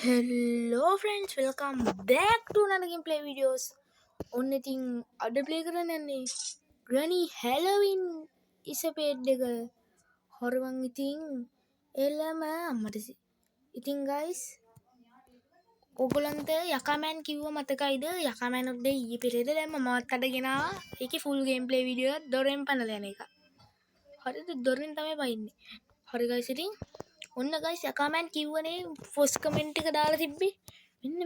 Hello friends, welcome back to another gameplay videos. Only thing ada play කරන්නේ Granny Halloween ඉසපේඩ් එක හොරවන් ඉතින් එළම අම්මට ඉතින් guys ඔයගොල්ලන්ට යකාමෑන් කිව්ව මතකයිද? යකාමෑන් ඔද්දේ ඊයේ පෙරේද දැම්ම මමත් අදගෙන ආවා. ඒකේ full gameplay video එක දොරෙන් පැනලා යන එක. හරිද? දොරෙන් තමයි පයින්නේ. හරි guys ඉතින් ඔන්න guys යකාමෑන් කිව්වනේ ෆොස් කමෙන්ට් එක දාලා තිබ්බේ.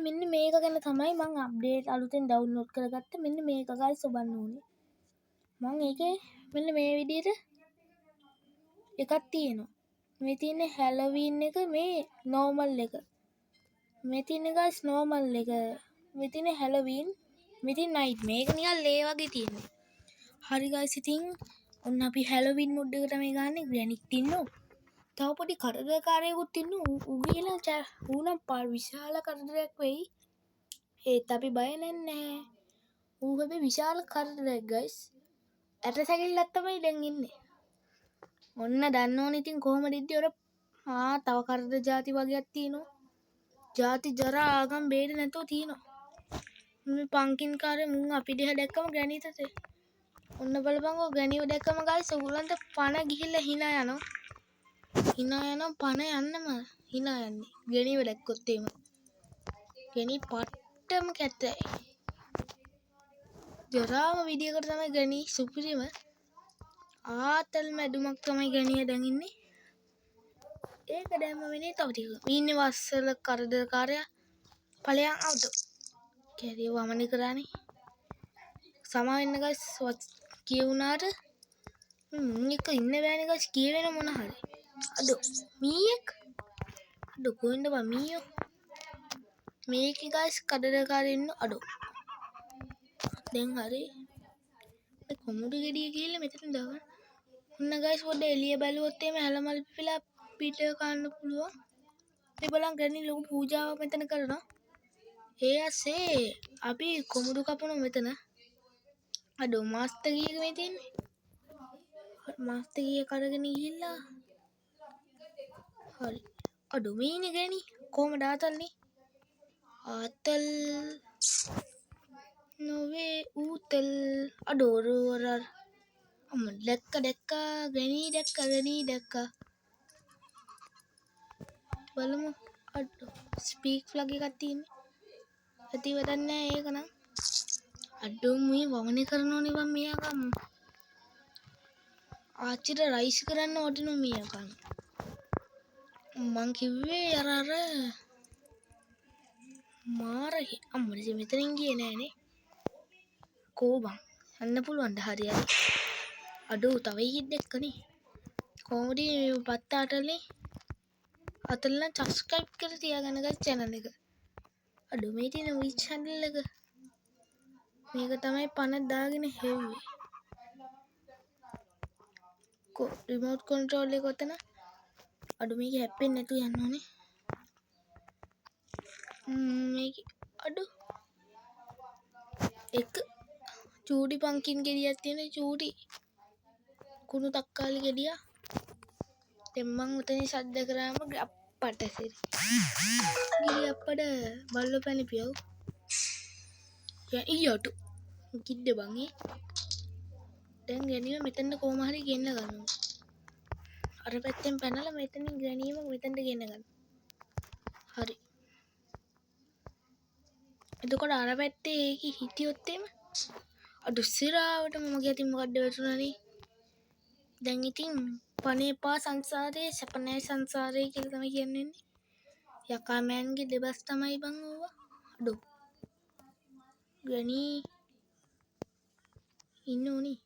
මෙන්න මේක ගැන තමයි මම අප්ඩේට් අලුතෙන් ඩවුන්ලෝඩ් කරගත්තේ. මෙන්න මේක guys ඔබන්න ඕනේ. මම ඒකේ මෙන්න මේ විදිහට එකක් තියෙනවා. මේ තියෙන්නේ හැලෝවීන් එක, මේ නෝමල් එක. මේ තියෙන්නේ guys නෝමල් එක. මේ තියෙන්නේ හැලෝවීන්, මේ තියෙන්නේ නයිට්. මේක නිකන් ලේ වගේ තියෙන්නේ. හරි guys ඉතින් ඔන්න අපි හැලෝවීන් මොඩ් එක තමයි ගන්නේ. ග්‍රැනික් ඉන්නවා. තව පොඩි කරදරකාරයෙකුත් ඉන්නවා. ඌ ගිහලා ඌනම් විශාල කරදරයක් වෙයි. ඒත් අපි බය නැහැ. ඌ හැබැයි විශාල කරදරයක් guys. ඇටසැකිල්ලක් තමයි දැන් ඉන්නේ. ඔන්න දන්නවනේ ඉතින් කොහොමද ඉද්දි ඔර තව කරදර ಜಾති වගේක් තියෙනවා. ಜಾති ජරා ආගම් බේර නැතුව තියෙනවා. මේ පංකින් කාරේ මුන් අපි දිහා දැක්කම ග්‍රැනිට ඔන්න බලපංකෝ ග්‍රැනිව දැක්කම guys ඔයගොල්ලන්ට පණ ගිහිල්ලා hina යනවා. hina යනවා පණ යන්නම hina යන්නේ. ග්‍රැනිව දැක්කොත් එහෙම. ග්‍රැනි පට්ටම කැතයි. ජරාම විදියකට තමයි ග්‍රැනි සුපිරිම ආතල් මැදුමක් තමයි ග්‍රැනිය දැන් ඉන්නේ. ඒක දැම්ම වෙන්නේ තව ටික. ඉන්නේ වස්සල කරදරකාරයා ඵලයන් අවුට්. කැරිය වමනේ කරානේ. සමා වෙන්න guys කියුණාට එක ඉන්න බෑනේ guys කියවෙන මොන හරි. අඩෝ මීයක්. අඩෝ කොහෙන්ද බා මීයෝ. මේකේ guys කරදරකාරයෝ ඉන්න අඩෝ. දැන් හරි. මේ කොමුඩු ගෙඩිය කියලා මෙතන දාගන්න. ඔන්න guys පොඩ්ඩ එළිය බැලුවොත් එimhe හැලමල් පිපිලා පිට කන්න පුළුවන්. මේ බලන් ග්‍රැනි ලොකු පූජාවක් මෙතන කරනවා. ඒ ඇසේ අපි කොමුඩු කපනවා මෙතන. අඩෝ මාස්ටර් කීයක මේ තියෙන්නේ. මාස්ටර් කීය කරගෙන ගිහිල්ලා. හරි. අඩෝ මේනේ ග්‍රැනි කොහමද ආතල්නේ? ආතල් නොවේ ඌතල් අඩෝරවර අම්ම දැක්කා ග්‍රැනි දැක්කා බලමු අඩෝ ස්පීක් ෆ්ලග් එකක් තියෙන්නේ ඇති වැඩක් නැහැ ඒක නම් අඩෝ මේ වමනේ කරනෝනේ බං මෙයාගම් ආච්චිට රයිස් කරන්න වටිනු මෙයාගම් මං කිව්වේ අර මාරේ අම්මනේ මෙතනින් ගියේ නෑනේ කෝ බං යන්න පුළුවන්ද හරියට අඩෝ තව එකෙක් දැක්කනේ කොහොමද මේ පත්ත අටලේ අතල්ලා සබ්ස්ක්‍රයිබ් කරලා තියාගන්න guys channel එක අඩෝ මේ තියෙන විච් channel එක මේක තමයි පණ දාගෙන හෙව්වේ රිමෝට් කන්ට්‍රෝල් එක ඔතන අඩෝ මේක හැප්පෙන්නේ නැතුව යන්න ඕනේ මේක අඩෝ එක චූටි පංකින් ගෙඩියක් තියෙන චූටි කුණු තක්කාලි ගෙඩිය දැන් මං උතනින් ශබ්ද කරාම අප්පට සිරි ගිලි අප්පට බල්ලෝ පැණිපියව ඊයටු කිද්ද බං ඒ දැන් ග්‍රැනිව මෙතන කොහම හරි ගෙන්න ගන්නවා අර පැත්තෙන් පැනලා මෙතනින් ග්‍රැනිව මෙතනට ගෙන්න ගන්න හරි එතකොට අර පැත්තේ ඒකි හිටියොත් එම අඩු සිරාවට මම ගියතින් මොකද්ද වැටුණානේ දැන් ඉතින් පණේ පා සංසාරේ සැප නැහැ සංසාරේ කියලා තමයි කියන්නේ යකා මෑන්ගේ දෙබස් තමයි බං ඕවා අඩෝ ග්‍රැනි ඉන්න උනේ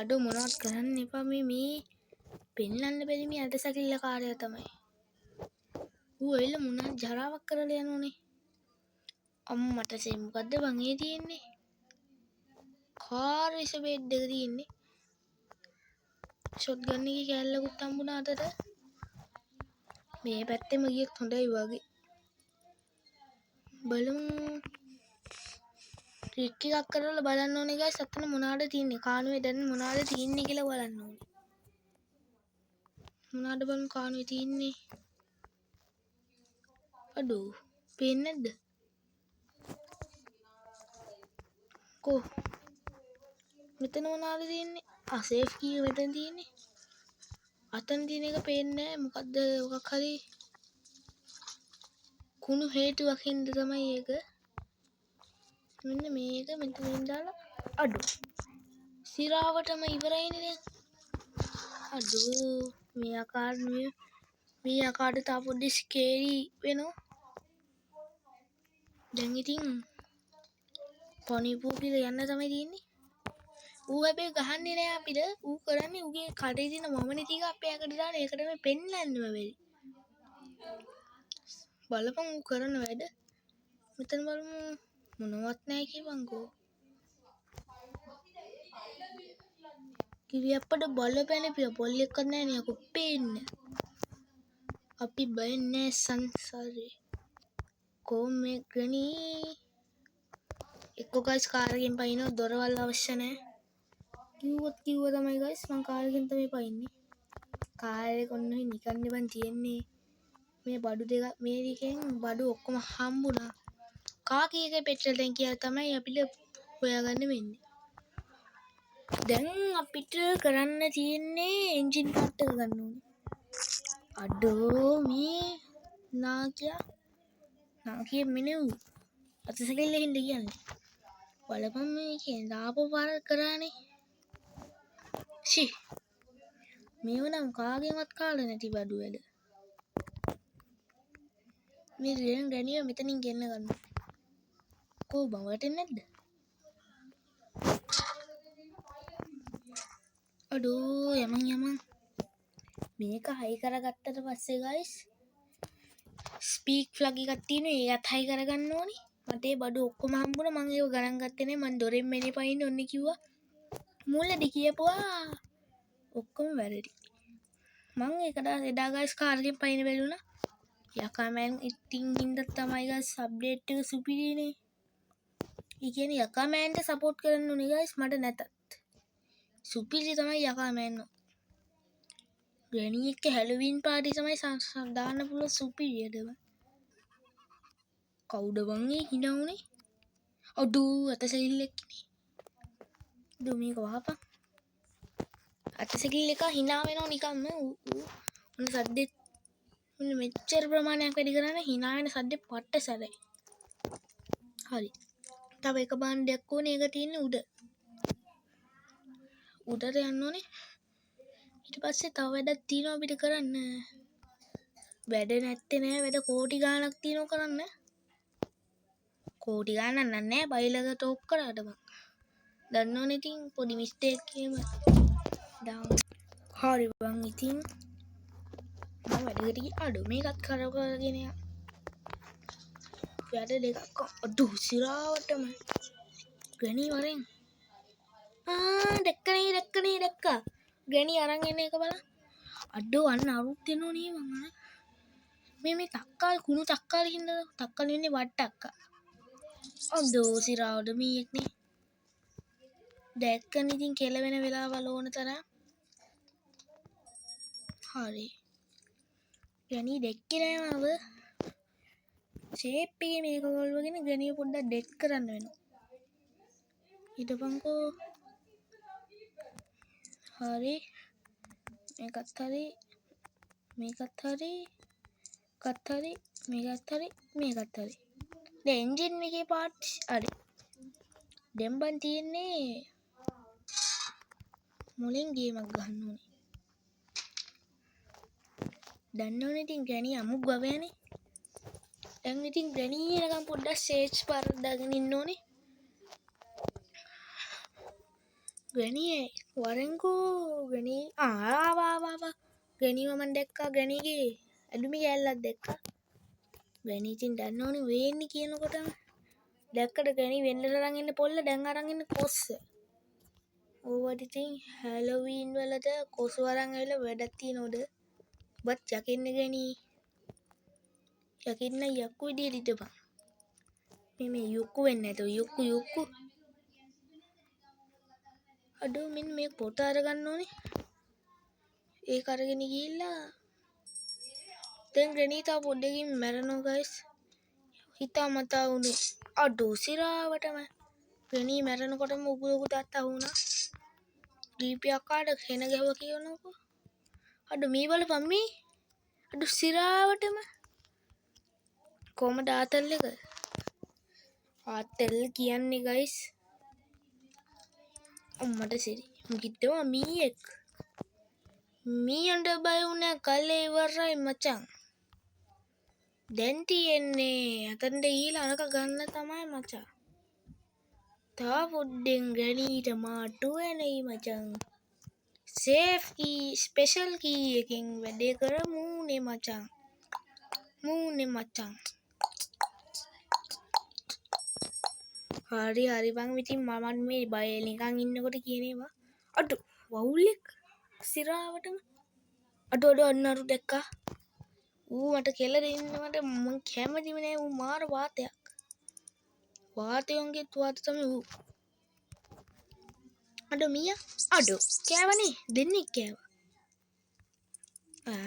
අඩෝ මොනවත් කරන්න එපා මේ පෙන්වන්න බැරි මේ අටසැකිල්ල කාර්යය තමයි ඌ එල්ල මොනක් ජරාවක් කරලා යනෝනේ අම්මට සෙයි මොකද්ද බං ඒ තියෙන්නේ කාර් ඉස බෙඩ් එක තියෙන්නේ ෂොට් ගන් එකේ කෑල්ලකුත් හම්බුණා අතට මේ පැත්තෙම ගියොත් හොඳයි වගේ බලමු ට්‍රික් එකක් කරලා බලන්න ඕනේ guys අතන මොනවාද තියෙන්නේ කානුවේ දැන් මොනවාද තියෙන්නේ කියලා බලන්න ඕනේ මොනවාද බලමු කානුවේ තියෙන්නේ අඩෝ පේන්නේ නැද්ද? කො මෙතන මොනවාද තියෙන්නේ? සේෆ් කී මෙතන තියෙන්නේ. අතන තියෙන එක පේන්නේ නැහැ. මොකද්ද? මොකක් හරි කුණු හේතුවක් හින්දා තමයි ඒක. මෙන්න මේක මෙතනින් දාලා අඩෝ සිරාවටම ඉවරයිනේ දැන්. අඩෝ මේ ආකාරයට තා පොඩ්ඩි ස්කේරි වෙනවා. දැන් ඉතින් පොනිපූ කියලා යන්න තමයි තියෙන්නේ. ඌ හැබැයි ගහන්නේ නෑ අපිට. ඌ කරන්නේ ඌගේ කඩේ තියෙන වමනේ ටික අපේ අකට දාලා ඒකට මේ පෙන්නන්නම වෙයි. බලපන් ඌ කරන වැඩ. මෙතන බලමු මොනවත් නෑ කියපන්කෝ. කිවි අප්පට බලපෑනේ පිය පොල් එකක් නෑ නේ අකෝ පේන්නේ. අපි බයන්නේ සංසාරේ. කොහොමේ ගණී එක්ක ගයිස් කාර් එකෙන් පයින්නොත් දොරවල් අවශ්‍ය නැහැ. කිව්ව තමයි ගයිස් මං කාර් එකෙන් තමයි පයින්නේ. කාර් එක ඔන්න නිකන් ඉබන් තියෙන්නේ. මේ බඩු දෙක මේ දෙකෙන් බඩු ඔක්කොම හම්බුණා. කාකී එකේ පෙට්‍රල් ටැංකිය තමයි අපිට හොයාගන්න වෙන්නේ. දැන් අපිට කරන්න තියෙන්නේ එන්ජින් පාර්ට් එක ගන්න ඕනේ. අඩෝ මේ නාකිය මිනිව් අතසකෙල්ලකින්ද කියන්නේ. බලපන් මේ කියන්නේ දාපු පාර කරානේ. ෂි මේව නම් කාගෙන්වත් කාලා නැති බඩු වැඩ. මේ රෙන් ගණිය මෙතනින් ගෙන්න ගන්න. කෝ බං වටෙන්නේ නැද්ද? අඩෝ යමන් මේක හයි කරගත්තට පස්සේ ගයිස් ස්පීක් ෆ්ලග් එකක් තියෙනවා. ඒකත් හයි කරගන්න ඕනි. මට ඒ බඩු ඔක්කොම හම්බුණා. මම ඒව ගණන් ගත්තේ නෑ. මං දොරෙන් මෙනේ පයින්න ඔන්න කිව්වා. මුලදී කියපුවා ඔක්කොම වැරදි. මං ඒකට එදා ගයිස් කාර් එකෙන් පයින්න බැරි වුණා. යකාමෑන් ඉතින් හින්දා තමයි ගයිස් අප්ඩේට් එක සුපිරිනේ. ඒ කියන්නේ යකාමෑන්ට සපෝට් කරන්න ඕනේ ගයිස් මට නැතත්. සුපිරි තමයි යකාමෑන්. ග්‍රැනි එක්ක හැලොවින් පාටි තමයි දාන්න පුළුවන් සුපිරියටම. කවුද බං ඒ hina උනේ? අඩෝ අතසැකිල්ලෙක් නේ. දු මේක වහපන්. අතසැකිල්ල එක hina වෙනව නිකම්ම උන් සද්දෙත් මෙච්චර ප්‍රමාණයක් වැඩි කරන්න hina වෙන සද්දෙ පට්ට සැරයි. හරි. තව එක බාණ්ඩයක් ඕනේ. ඒක තියෙන්නේ උඩට යන්න ඕනේ. ඊට පස්සේ තව වැඩක් තියෙනවා අපිට කරන්න. වැඩ නැත්තේ නෑ. වැඩ කෝටි ගාණක් තියෙනවා කරන්න. කෝටි ගාණක් නෑ බයිලක ටෝක් කරාට බං. දන්නවනේ ඉතින් පොඩි මිස්ටේක් එකම දාමු. හරි බං ඉතින් මම වැඩකට ගියා. අඩෝ මේකත් කරගෙන යන්න. වැඩ දෙකක් අඩෝ සිරාවටම ග්‍රැනි වරෙන් දැක්කා ග්‍රැනි අරන් එන එක බලන්න. අඩෝ අන්න අරුත් එනවා නේ මං මේ තක්කාල් කුණු තක්කාල හින්දා තක්කල් වෙන්නේ වට්ටක්කා. අඩෝ සිරාවට මීයක් නේ. දැක්කනේ ඉතින් කෙලවෙන වෙලාවල් ඕන තරම්. හරි. ග්‍රැනි දැක්කේ නෑ මම. ෂේප් එකේ මේක ගොල්වගෙන ග්‍රැනිය පොඩ්ඩක් ඩෙක් කරන්න වෙනවා. හිටපන්කෝ. හරි. මේකත් හරි. මේකත් හරි. දැන් එන්ජින් එකේ පාර්ට්ස් හරි. දැන් බන් තියෙන්නේ මුලින් ගේමක් ගන්න ඕනේ. දන්නවනේ ඉතින් ග්‍රැනි අමුක් ගවයානේ. දැන් ඉතින් ග්‍රැනි එනකම් පොඩ්ඩක් සේජ් පාරක් දාගෙන ඉන්න ඕනේ. ග්‍රැනි වරෙන්කෝ ග්‍රැනි ආවා. ග්‍රැනිව මම දැක්කා. ග්‍රැනිගේ ඇඩුමි කෑල්ලක් දැක්කා. ග්‍රැනි ඉතින් දන්නවනේ වෙන්නේ කියනකොටම. දැක්කට ග්‍රැනි වෙන්න තරම් ඉන්න පොල්ල දැන් අරන් ඉන්න කොස්ස. ඕවට ඉතින් හැලොවීන් වලට කොස් වරන් ඇවිල්ලා වැඩක් තියනවද? බත් යකින්න ග්‍රැනි. යකින්න යක්කු විදියට හිටපන්. මේ යුක්කු වෙන්නේ නැතෝ යුක්කු. අඩෝ මෙන්න මේ පොත අරගන්න ඕනේ. ඒක අරගෙන ගිහිල්ලා දැන් ග්‍රැනි තා පොඩ්ඩකින් මැරෙනවා ගයිස්. හිතාමතා වුණේ අඩෝ සිරාවටම වෙනී මැරෙනකොටම උගුලුකු තාත්තා වුණා දීපියක් කාට හෙන ගැහුවා කියනකෝ අඩෝ මේ බලපන් මේ අඩෝ සිරාවටම කොහමද ආතල් එක ආතල් කියන්නේ ගයිස් අම්මට සිරි මුකිටම මීයක් මීයන්ට බය වුණා කල්ලේ ඉවරයි මචං දැන් තියෙන්නේ අතන්ට ඊළඟ අනක ගන්න තමයි මචං තා පොඩ්ඩෙන් ග්‍රැනීට මාට්ටු වෙනයි මචං සේෆ් කී ස්පෙෂල් කී එකකින් වැඩේ කරමුනේ මචං මූනේ මචං හරි හරි බං ඉතින් මමත් මේ බය නිකන් ඉන්නකොට කියනේවා අඩෝ වවුලෙක් සිරාවටම අඩෝ අන්නරු දැක්කා ඌ මට කෙල දෙන්නවට මං කැමතිම නෑ ඌ මාර වාතයක් වාතයන්ගේ වාත තමයි ඌ අඩෝ මීයා අඩෝ කෑවනේ දෙන්නෙක් කෑවා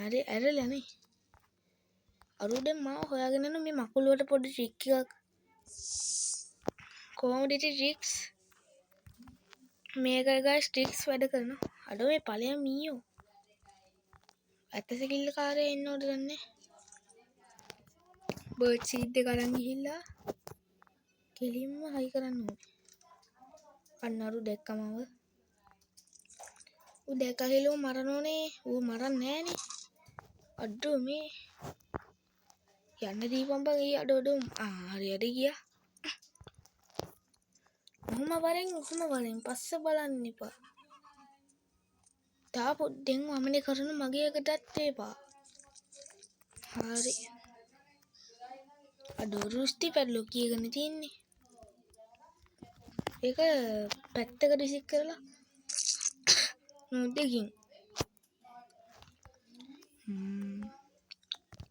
හරි ඇරලානේ අරු දැන් මාව හොයාගෙන යන මේ මකුලුවට පොඩි ට්‍රික් එකක් කොහොමද ට්‍රික්ස් මේක ගයිස් ට්‍රික්ස් වැඩ කරනවා අඩෝ මේ ඵලයන් මීයෝ ඇත්තසකිල්ල කාරය එන්නවද දන්නේ බර්ඩ් සීඩ් එක අරන් ගිහිල්ලා කෙලින්ම හයි කරන්න ඕනේ අන්න අරු දැක්කමව ඌ දැක්කා කියලා මරනෝනේ ඌ මරන්නේ නෑනේ අඩෝ මේ යන්න දීපන් බං ඊ අඩෝ හරි ගියා ඔහොම වරෙන් පස්ස බලන්න එපා තා පොඩ්ඩෙන් වමනේ කරන මගේ එකටත් එපා හරි අඩෝ රුස්ටි පැඩ්ලොක් කියගෙන තියන්නේ ඒක පැත්තකට විසික් කරලා දෙකින්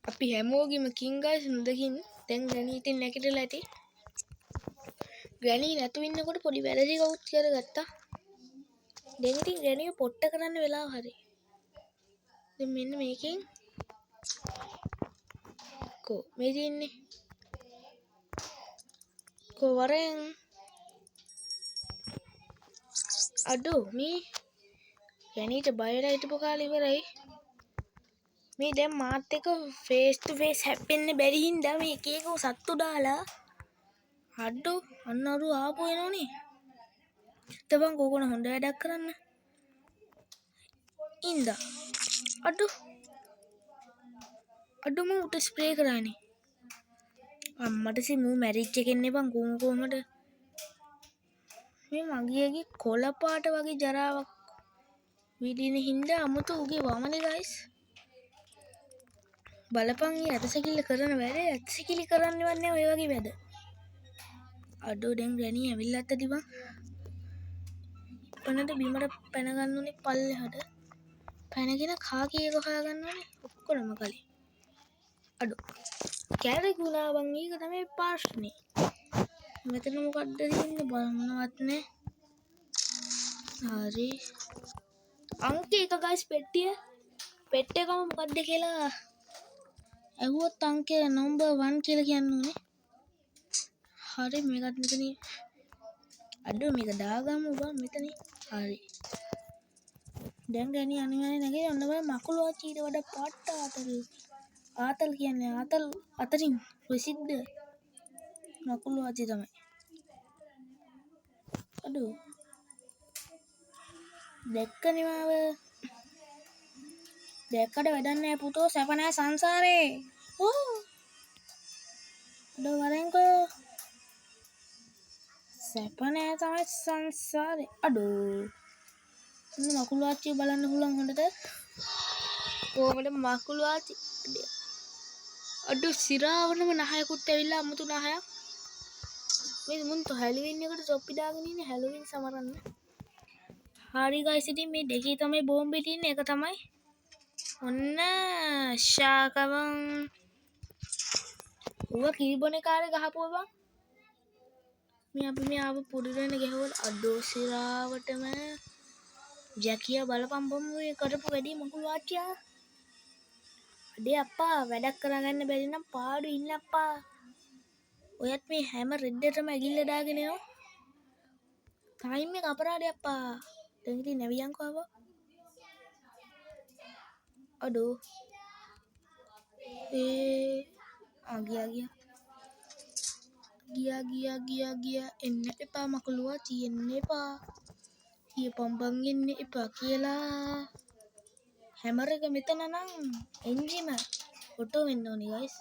අපි හැමෝගෙම කින් ගයිස් නොදකින් දැන් ග්‍රැනී ඉතින් නැගිටලා ඇති ග්‍රැනී නැතු ඉන්නකොට පොඩි වැරදි කවුත් කරගත්තා දැන් ඉතින් ග්‍රැනීව පොට්ට කරන්න වෙලාව හරි දැන් මෙන්න මේකෙන් කෝ මේ තියෙන්නේ කෝ වරෙන් අඩෝ මේ ග්‍රැනීට බයලා හිටපු කාලේ ඉවරයි මේ දැන් මාත් එක්ක ෆේස් ටු ෆේස් හැප්පෙන්න බැරි හින්දා මේ එක එක සත්තු දාලා අඩෝ අන්න අරු ආපු වෙනෝනේ තවන් කෝකන හොඳ වැඩක් කරන්න ඉන්දා අඩෝ මම උට ස්ප්‍රේ කරානේ අම්මට සි මූ මැරිච්ච එකෙන්නේ බං කොහොමද මේ මගියගේ කොළ පාට වගේ ජරාවක් විදින හින්දා අමුතු උගේ වමනේ ගයිස් බලපන් ඊ ඇටසැකිල්ල කරන වැඩේ ඇටසැකිලි කරන්නවත් නෑ ඔය වගේ වැඩ අඩෝ දැන් ග්‍රැනී ඇවිල්ලා ඇත්තද බං ඉපනට බිමට පැන ගන්න උනේ පල්ලෙහාට පැනගෙන කාකී එක හොයාගන්න ඕනේ ඔක්කොම කලින් අඩෝ කැරකුණා බං ඒක තමයි ප්‍රශ්නේ මෙතන මොකද්ද තියෙන්නේ බලන්නවත් නෑ හරි අංක එක ගයිස් පෙට්ටිය එකම මොකද්ද කියලා ඇහුවොත් අංකය නම්බර් 1 කියලා කියන්න ඕනේ හරි මේකත් මෙතන අඩෝ මේක දාගමු බං මෙතන හරි දැන් ගෑණි අනිවාර්යෙන් නැගේ ඔන්න බෑ මකුළු ආච්චි ඊට වඩා පාට ආතල් කියන්නේ ආතල් අතරින් ප්‍රසිද්ධ මකුළු ආච්චි තමයි අඩෝ දැක්කනේ මාව දැක්කට වැඩක් නෑ පුතෝ සැප නෑ සංසාරේ අඩෝ වරෙන්කෝ සැප නෑ තමයි සංසාරේ අඩෝ මකුළු ආච්චි බලන්න පුළුවන් හොඳට කොහමද මකුළු ආච්චි අඩෝ සිරාවනම නහයකුත් ඇවිල්ලා අමුතු නහයක් මේ මුන් තෝ හැලොවින් එකට තොප්පි දාගෙන ඉන්නේ හැලොවින් සමරන්න හරි ගයිස් ඉතින් මේ දෙකේ තමයි බෝම්බේ තියෙන්නේ එක තමයි ඔන්න ශාකවන් ඌව කිරිබොනේ කාලේ ගහපුවා බං මේ අපි මේ ආව පුදුරෙන ගැහුවල අඩෝ සිරාවටම ජැකියා බලපම් බම් මේ කරපු වැඩි මකුළු ආච්චියා අඩේ අප්පා වැඩක් කරගන්න බැරි නම් පාඩු ඉන්න අප්පා ඔයත් මේ හැම රෙද්දටම ඇගිල්ල දාගෙන යනවා. ටයිම් එක අපරාධයක් අප්පා. දැන් ඉතින් නැවියන්කෝ ආවා. අඩෝ. ගියා එන්න එපා මකුලුවා තියෙන්න එපා. කියපම්බන් එන්න එපා කියලා. හැමර එක මෙතන නම් එන්ජිම ඔටෝ වෙන්න ඕනේ ගයිස්.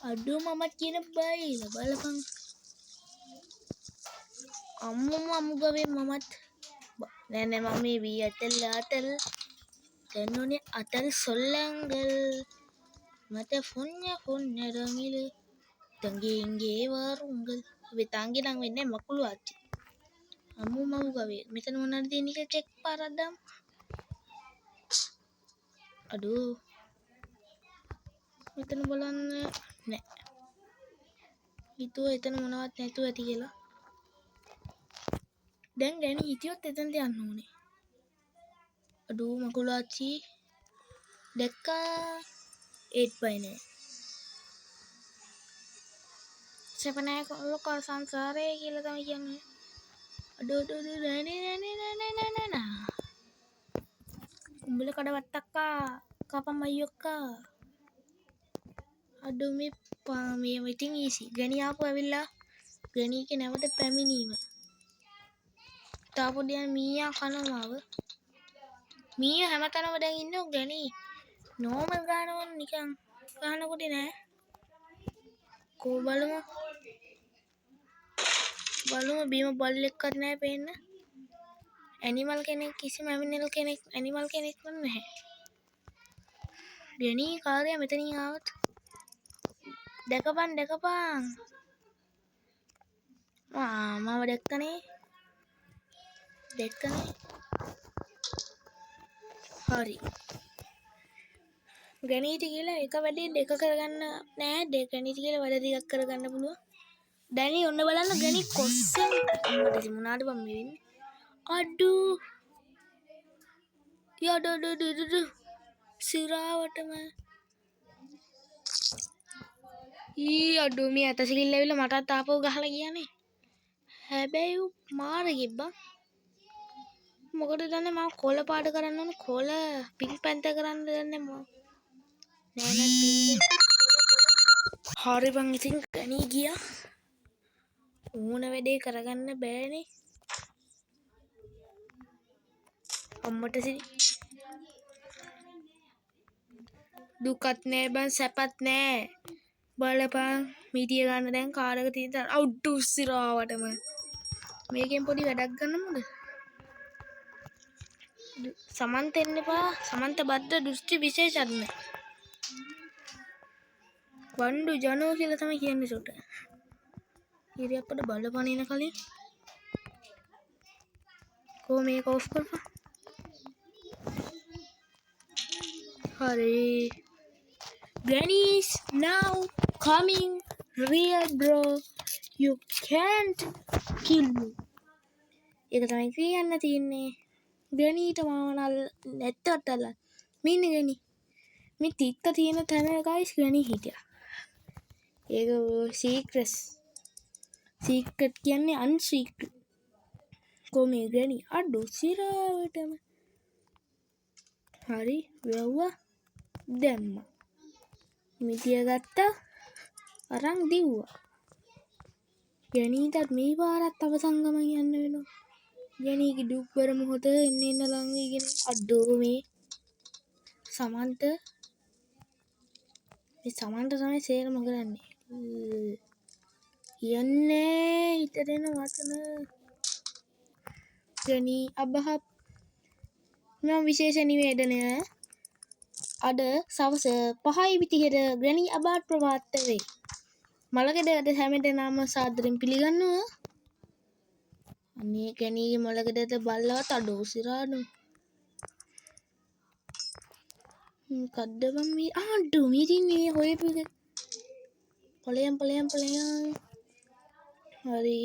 අඩෝ මමත් කියන බයිලා බලපන්. අම්මු ගවේ මමත් නෑ මම මේ වී අතල් தென்னோனே අතල් சொல்லங்கள் මට பொண்ண ரங்கில தங்கி இங்கே வாருங்கள் අපි තංගි නම් වෙන්නේ මකුළු ආච්චි අම්මු මමු ගවේ මෙතන මොනවද තියෙන්නේ කියලා චෙක් පාරක් දාමු අඩෝ මෙතන බලන්න නෑ හිතුවා එතන මොනවත් නැතුව ඇති කියලා දැන් ගැණි හිටියොත් එතනට යන්න ඕනේ අඩෝ මකුළු ආච්චි දැක්කා 8/9 සපනෑ කොල්ලෝ සංසාරේ කියලා තමයි කියන්නේ අඩෝ නෑ උඹල කඩවත්තක්කා කපම් අයියොක්කා අඩෝ මේ ඉතින් ඊසි ගණි ආපු ඇවිල්ලා ගණීගේ නැවත පැමිණීම තාපොඩියන් මීයා කනමාව මීයා හැමතැනම දැන් ඉන්නෝ ගණී නෝමල් ගානවල නිකන් ගහනකොට නෑ කෝ බලමු බීම බල්ලෙක්වත් නෑ පේන්න ඇනිමල් කෙනෙක් කිසිම ඇනිමල් කෙනෙක් නැහැ ගණී කාර්යය මෙතනින් ආවත් දැකපන් මාව දැක්කනේ හරි ගණීට කියලා එක වැඩේ දෙක කරගන්න නෑ ගණීට කියලා වැඩ දෙකක් කරගන්න පුළුවන් දැනි ඔන්න බලන්න ගණී කොස්සෙන් අම්මට ඉතින් මොනාද බම් මේ වෙන්නේ අඩෝ යඩ සිරාවටම අඩෝ මේ අතසිකිල්ල ඇවිල්ලා මටත් ආපහු ගහලා ගියානේ හැබැයි මාර ගෙබ්බා මොකද දන්නේ මම කොළ පාට කරන්න ඕනේ කොළ පිං පැන්ත කරන්න දන්නේ මම නෑ පිං හරි බං ඉතින් ගණී ගියා ඕන වැඩේ කරගන්න බෑනේ අම්මට දුකත් නෑ බං සැපත් නෑ බලපන් මීඩිය ගන්න දැන් කාරක තියෙන අවුට් උස්සිරාවටම මේකෙන් පොඩි වැඩක් ගන්නමුද සමන්ත එන්න එපා සමන්ත බද්ද දෘෂ්ටි විශේෂඥ වණ්ඩු ජනෝ කියලා තමයි කියන්නේ සොට ඉතින් අපිට බලපන් ඉන කලින් කො මේක ඔෆ් කරපන් හරි Granny's now coming real bro you can't kill me ඒක තමයි කියන්න තියෙන්නේ ගණීට මාවනල් නැත්තටල මින්න ගනි මේ තිත්ත තියෙන තැන ගයිස් ගණී හිටිය ඒක සීක්‍රට් කියන්නේ අන්සීක්‍රට් කොමේ ගණී අඩු සිරාවටම හරි වැව්වා දැම්ම මිටිය ගත්තා අරන් දිව්වා ගණීටත් මේ පාරත් අවසන් ගමන් යන්න වෙනවා ගණීගේ දුක්බර මොහොත එන්න ලං වීගෙන අඩෝ මේ සමන්ත තමයි සේරම කරන්නේ යන්නේ හිතරෙන වචන ගණී අබහප් මෙම විශේෂ නිවේදනය අද සවස 5 විතිහෙට ග්‍රැනී අබාට් ප්‍රවාත්ත වේ මළගෙදරට හැමදෙනාම සාදරයෙන් පිළිගන්නවා අනේ ග්‍රැනීගේ මළගෙදරට බල්ලවත් අඩෝ සිරානු මොකද්ද බං මේ අඩෝ මේ තින්නේ හොයපු එක පලයන් හරි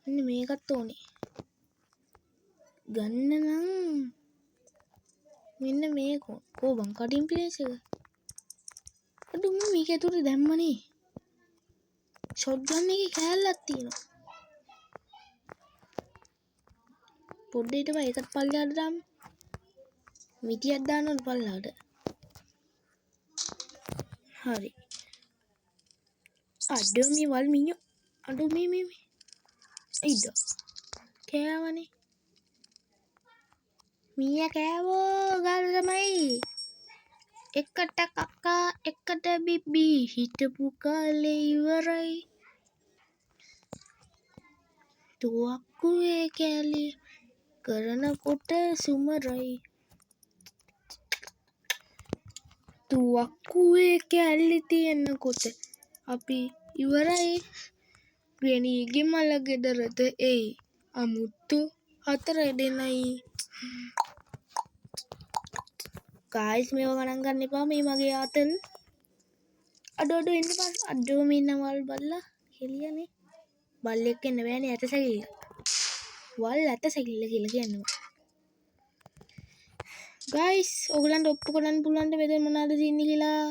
මෙන්න මේකත් ඕනේ ගන්න නම් මෙන්න මේක කෝ බං කටින් ප්ලේස් එක අඩු මේක ඇතුලේ දැම්මනේ. ෂොට්ගන් එකේ කෑල්ලක් තියෙනවා. පොඩ්ඩේට ඒකත් පල්ලෙහාට දාමු. මිටියක් දාන්න ඕන පල්ලෙහාට. හරි. අඩෝ මේ වල් මිනිහා. අඩෝ මේ. ඉද. කෑවනේ. මීයා කෑවෝ ගාන තමයි. එකට කක්කා එකට බිබි හිටපු කාලේ ඉවරයි. තුවක්කුවේ කෑලි කරනකොට සුමරයි. තුවක්කුවේ කෑල්ලි තියෙනකොට අපි ඉවරයි. ග්‍රැනීගේ මල ගෙදරට එයි අමුත්තු 4 දෙනයි. ගායිස් මේව ගණන් ගන්න එපා මේ මගේ ආතල්. අඩෝ එන්න බා. අඩෝ මේ ඉන්නවල් බල්ලා හෙලියනේ. බල්ලෙක් එන්න බෑනේ ඇට සැකිල්ල. වල් ඇට සැකිල්ල කියලා කියනවා. ගායිස් ඔයගලන්ට ඔප්පු කරන්න පුළුවන්ද මෙතන මොනවද තියෙන්නේ කියලා?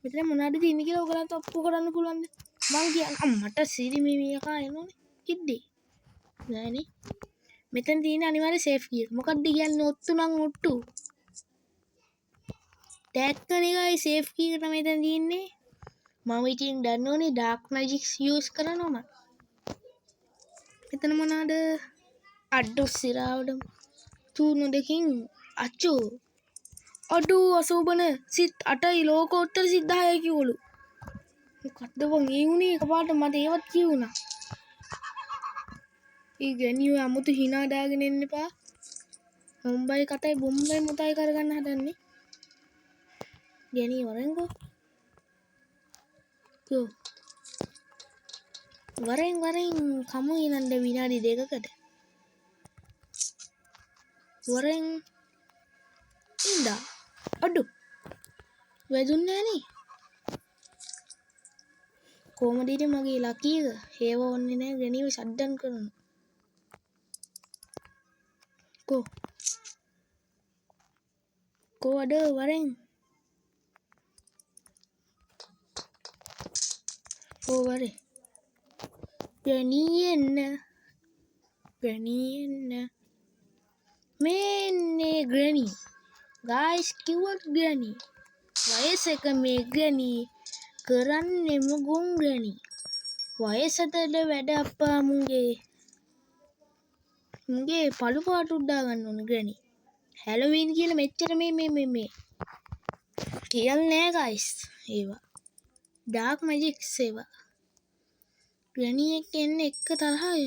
මෙතන මොනවද තියෙන්නේ කියලා ඔයගලන්ට ඔප්පු කරන්න පුළුවන්ද? මං කියන්නේ මට සිරි මේ එකා එනෝනේ. කිද්දේ. නෑනේ. මෙතන තියෙන අනිවාර්ය සේෆ් කී එක. මොකක්ද කියන්නේ ඔත්තු නම් ඔට්ටු. දැක්කනේ ගායිස් සේෆ් කී එක තමයි මෙතන තියෙන්නේ. මම ඉතින් දන්නෝනේ ඩාර්ක් මැජික්ස් යූස් කරනවා මම. මෙතන මොනවද? අඩෝ සිරාවඩම්. තුන දෙකින් අච්චෝ. අඩෝ අසෝබන සිත් 8යි ලෝකෝත්තර සිත් 10යි කිවලු. මොකද්ද බං ඒ උනේ එකපාරට මට ඒවත් කියුණා. ඊ ගැනියෝ 아무තු hina දාගෙන එන්න එපා. මුම්බයි කතයි බොම්බයි මුතයි කරගන්න හදන්නේ. ගැනියෝ වරෙන්කෝ. යෝ. වරෙන් කමු ඉනන්ද විනාඩි 2කට. වරෙන් ඉඳා. අඩෝ. වැදුන්නේ නෑනේ. කොහමද ඉතින් මගේ ලකී එක? හේව ඕන්නේ නෑ ගැනියෝ ෂට්ඩවුන් කරනවා. කෝ අඩ වරෙන් වරේ ග්‍රැනී එන්න මේන්නේ ග්‍රැනී ගායිස් කිව්වත් ග්‍රැනී වයස එක මේ ග්‍රැනී කරන්නෙම ගුම් ග්‍රැනී වයසටද වැඩ අප්පා මුගේ පළු පාට උඩා ගන්න ඕන ග්‍රැනී හැලොවීන් කියලා මෙච්චර මේ කියල් නෑ ගයිස් ඒවා ඩාර්ක් මැජික්ස් ඒවා ග්‍රැනී එක්ක එන්න එක්ක තරහයි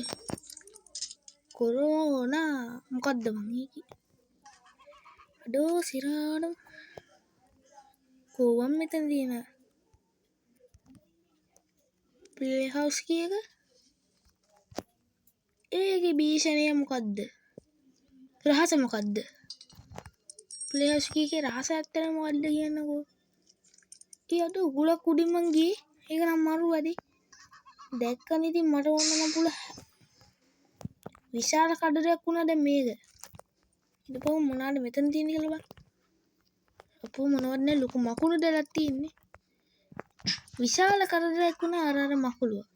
කොරෝනා මොකද්ද මං අඩෝ සිරාඩ කොවම් මෙතන තියෙන ප්ලේ හවුස් කියක ඒකේ භීෂණය මොකද්ද රහස මොකද්ද ප්ලේ හවුස් කීකේ රහස ඇත්තට මොකද්ද කියන්නකෝ ඊට උගුලක් උඩින් මං ගියේ ඒක නම් මරු වැඩි දැක්කනේ ඉතින් මට ඕන නම් පුළ විශාල කඩරයක් වුණා දැන් මේක ඊට පස්සේ මොනවාද මෙතන තියෙන්නේ කියලා බලන්න අපෝ මොනවද නේ ලොකු මකුළු දෙලක් තියෙන්නේ විශාල කරදරයක් වුණා අර මකුළුව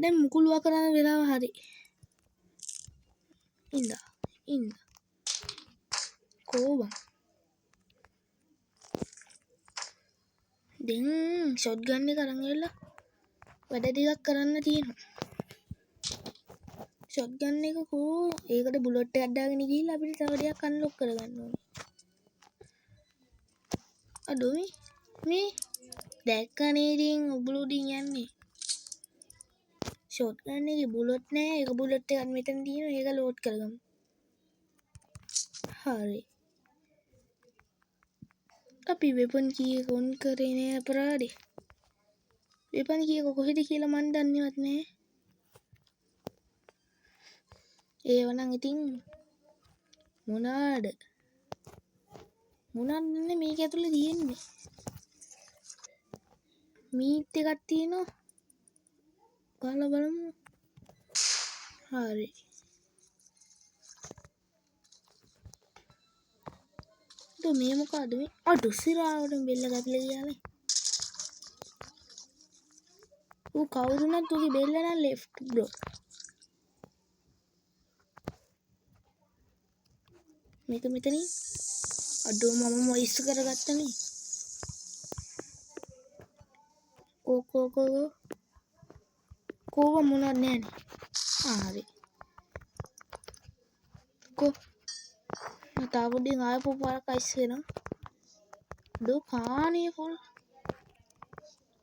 දැන් මුකුළුවා කරන වෙලාව හරි ඉන්න කෝබන් දැන් ෂොට්ගන් එක අරන් ගිහලා වැඩ ටිකක් කරන්න තියෙනවා ෂොට්ගන් එක කෝ ඒකට බුලට් එකක් දාගෙන ගිහිල්ලා අපිට තව ටිකක් අන්ලොක් කරගන්න ඕනේ අඩෝ මේ දැක්කනේ ඉතින් උගුළු උඩින් යන්නේ ෂොට්ගන් එකේ බුලට් නෑ ඒක බුලට් එකක් මෙතන තියෙනවා ඒක ලෝඩ් කරගමු හරි අපි වෙපන් කී එක ඔන් කරේ නෑ අපරාධේ වෙපන් කී එක කොහෙද කියලා මන් දන්නේවත් නෑ ඒවනම් ඉතින් මොනාද මේක ඇතුලේ තියෙන්නේ මීට් එකක් තියෙනවා කාලා බලමු හරි මේ මොකද මේ අඩු සිරාවට බෙල්ල ගැපිලා ගියානේ ඌ කවුරුනත් ඌගේ බෙල්ල නම් left bro මේක මෙතනින් අඩෝ මම මොයිස් කරගත්තනේ කෝව මොනවත් නැහැනේ හරි කෝ මතා පොඩ්ඩෙන් ආයපු පාරක් අයිස් වෙනවා අඩෝ කාණිය ෆුල්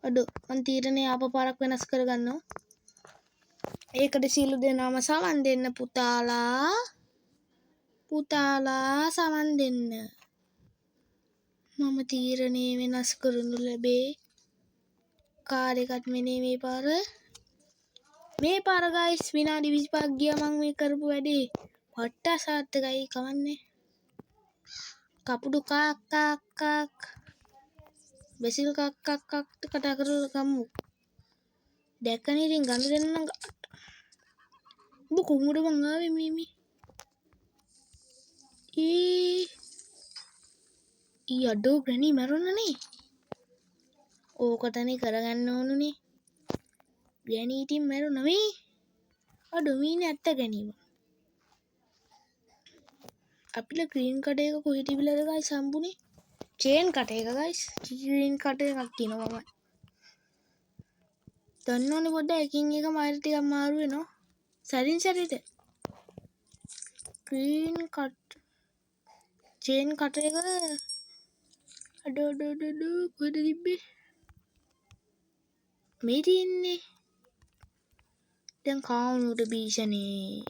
අඩෝ මං තීරණේ ආපු පාරක් වෙනස් කරගන්නවා ඒකට සීලු දෙනාම සවන් දෙන්න පුතාලා සවන් දෙන්න මම තීරණේ වෙනස් කරනු ලැබේ කාර් එකත් මෙනේ මේ පාර ගයිස් විනාඩි 25ක් ගියා මම මේ කරපු වැඩේ පට්ට සාර්ථකයි කවන්නේ කපුඩු කාක් බෙසිල් කක් කතා කරලා ගමු දැක්කනේ ඉතින් ගන්න දෙන්න නම් ඔබ කොහොමද මං ආවේ මීමි අඩෝ ග්‍රැනි මැරුණනේ ඕකටනේ කරගන්න ඕනුනේ ග්‍රැනි ඉතින් මැරුණා මේ අඩෝ මීනේ ඇත්ත ගැනීම අපිලා ග්‍රීන් කට් එක කොහෙ තිබිලාද ගයිස් හම්බුනේ චේන් කට් එක ගයිස් ග්‍රීන් කට් එකක් තියෙනවා මම දන්නවනේ පොඩ්ඩක් එකින් එක මයිල් ටිකක් මාරු වෙනවා සරින් සරිට ග්‍රීන් කට් චේන් කට් එක අඩෝ කොහෙද තිබ්බේ මේ තියෙන්නේ දැන් කානුවට බීෂනේ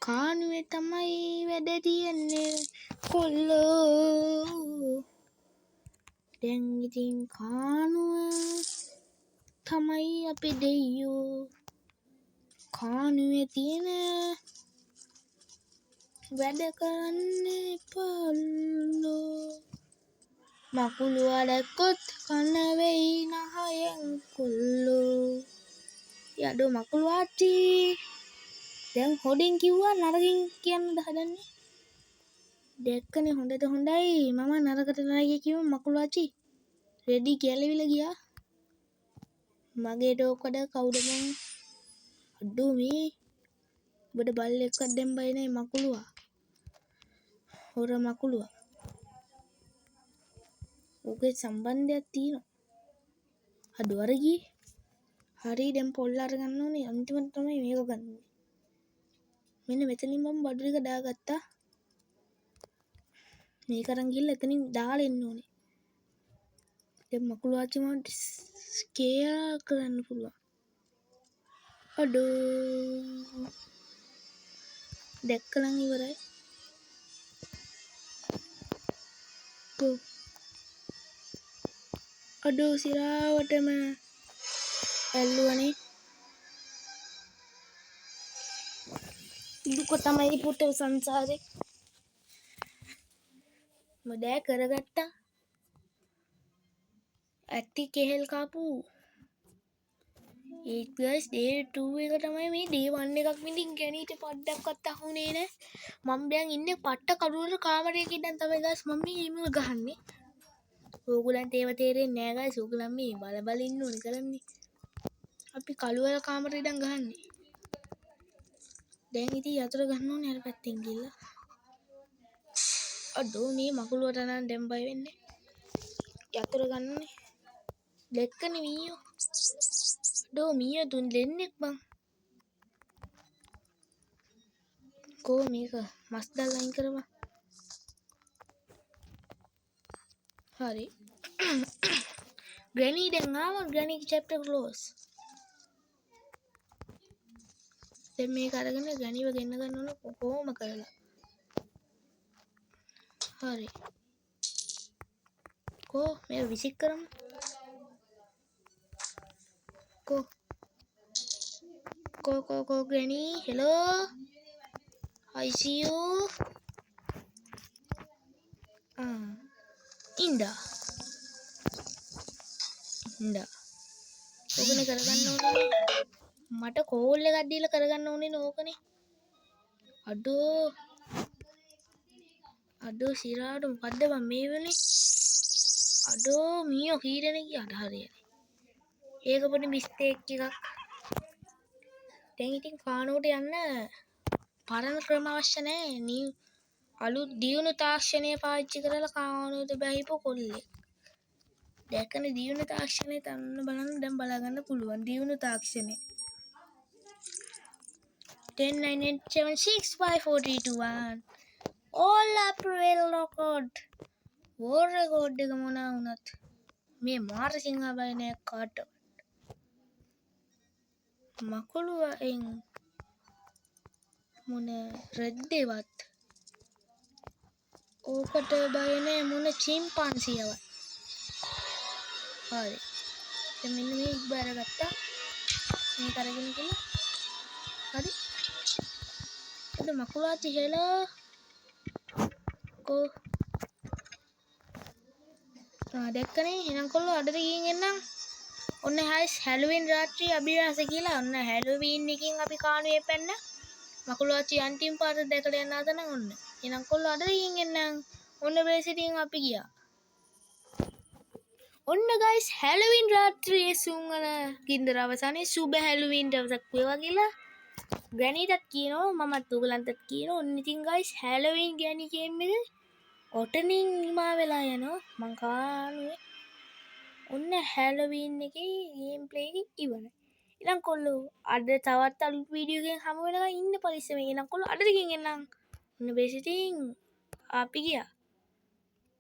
කානුවේ තමයි වැඩ තියෙන්නේ කොල්ලෝ දැන් ඉතින් කානුව තමයි අපේ දෙයියෝ කානුවේ තියෙන වැඩ කරන්නේ පල්ලෝ මකුළුවා දැක්කොත් කන වෙයි නහයෙන් කොල්ලෝ යඩෝ මකුළුවාච්චි දැන් හොඩෙන් කිව්වා නරකින් කියන්නද හදන්නේ දැක්කනේ හොඳට හොඳයි මම නරකට නරකයි කිව්ව මකුළුවාච්චි රෙඩි කියලා ගියා මගේ ඩෝකඩ කවුද මං අඩෝ මේ ඔබට බල්ලෙක්වත් දැන් බය නැහැ මකුළුවා හොර මකුළුවා ඔගේ සම්බන්ධයක් තියෙනවා අඩෝ අර ගියේ හරි දැන් පොල් අරගන්න ඕනේ අන්තිමට තමයි මේක ගන්න මෙන්න මෙතනින් මම බඩු ටික දාගත්තා මේක අරන් ගිහලා එතනින් දාලා එන්න ඕනේ දැන් මකුළුවාච්චි මට ස්කේයා කරන්න පුළුවන් අඩෝ දැක්කලන් ඉවරයි කො අඩෝ සිරාවටම ඇල්ලුවනේ දුක තමයි පුත සංසාරේ මොදෑ කරගත්තා ඇත්ති කෙහෙල් කාපු ඒත් ගයිස් ඩේ 2 එක තමයි මේ ඩේ 1 එකක් වින්දින් ගැනීට පොඩ්ඩක්වත් අහුනේ නෑ මම දැන් ඉන්නේ පට්ට කඩුවල කාමරයක ඉඳන් තමයි ගයිස් මම මේ ගේම් එක ගහන්නේ ඕගොල්ලන්ට ඒව තේරෙන්නේ නෑ ගයිස් ඕගොල්ලන් මේ බල ඉන්න ඕනේ කරන්නේ අපි කළුවල කාමරේ ඉඳන් ගහන්නේ දැන් ඉතින් යතුරු ගන්න ඕනේ අර පැත්තෙන් ගිහලා අඩෝ මේ මකුළුවට නම් දැන් බය වෙන්නේ යතුරු ගන්නනේ දැක්කනේ මීයෝ අඩෝ මීයෝ තුන් දෙන්නෙක් බං කෝ මේක මස් දාලා අයින් කරපන් හරි ග්‍රැනි දැන් ආවා ග්‍රැනි chapter close දැන් මේක අරගෙන ග්‍රැනිව ගෙන්න ගන්න ඕන කොහොම කරලා හරි කෝ මේ විසික් කරමු කෝ ග්‍රැනි හෙලෝ I see you ඉන්දා ඕකනේ කරගන්න ඕනේ මට කෝල් එකක් දීලා කරගන්න ඕනේ නෝකනේ අඩෝ අඩෝ සිරාට මොකද්ද බං මේ වෙලේ? අඩෝ මීයෝ කීරෙනෙක් ගියාට හරියනේ. ඒක පොඩි මිස්ටේක් එකක්. දැන් ඉතින් කානුවට යන්න පරණ ක්‍රම අවශ්‍ය නැහැ. අලුත් දියුණු තාක්ෂණය පාවිච්චි කරලා කානුවට බැහිපු කොල්ලෙක්. දැක්කනේ දියුණු තාක්ෂණය තන්න බලන්න දැන් බලාගන්න පුළුවන් දියුණු තාක්ෂණය. 10 9 8 7 6 5 4 3 2 1 all up well record war record එක මොනා වුණත් මේ මාර සිංහබයිනය කාට මකුළුවෙන් මොන රෙද්දෙවත් ඕකට බය නැහැ මොන චිම්පන්සියවත්. හරි දැන් මෙන්න මේ ඉබ්බාර ගත්තා මේ කරගෙන කියලා හරි අද මකුලාචි හෙලා කෝ දැක්කනේ එහෙනම් කොල්ලෝ අඩට ගිහින් එන්නම්. ඔන්න හයිස් හැලුවින් රාත්‍රී අභිවාස කියලා ඔන්න හැලුවීන් එකකින් අපි කානුවේ පැන්න මකුලාචි අන්තිම පාර දැකලා යන්න ආතන ඔන්න. එහෙනම් කොල්ලෝ අඩට ගිහින් එන්නම්. ඔන්න බේසිටින් අපි ගියා. ඔන්න ගයිස් හැලුවින් රාත්‍රියේ සුන්වන ගින්දර අවසානයේ සුබ හැලුවින් දවසක් වේවා කියලා ග්‍රැනීටත් කියනවා මමත් ඔයගලන්ටත් කියනවා. ඔන්න ඉතින් ගයිස් හැලුවින් ගෑනි ගේම් එක ඔතනින් නිමා වෙලා යනවා. මං කානුවේ ඔන්න හැලොවීන් එකේ ගේම් ප්ලේ එක ඉවරයි. ඉතින් කොල්ලෝ අද තවත් අලුත් වීඩියෝ එකකින් හමු වෙනවා ඉන්න පරිස්සමෙන්. ඉතින් කොල්ලෝ අද ටිකකින් එන්නම්. ඔන්න බේසිටින් අපි ගියා.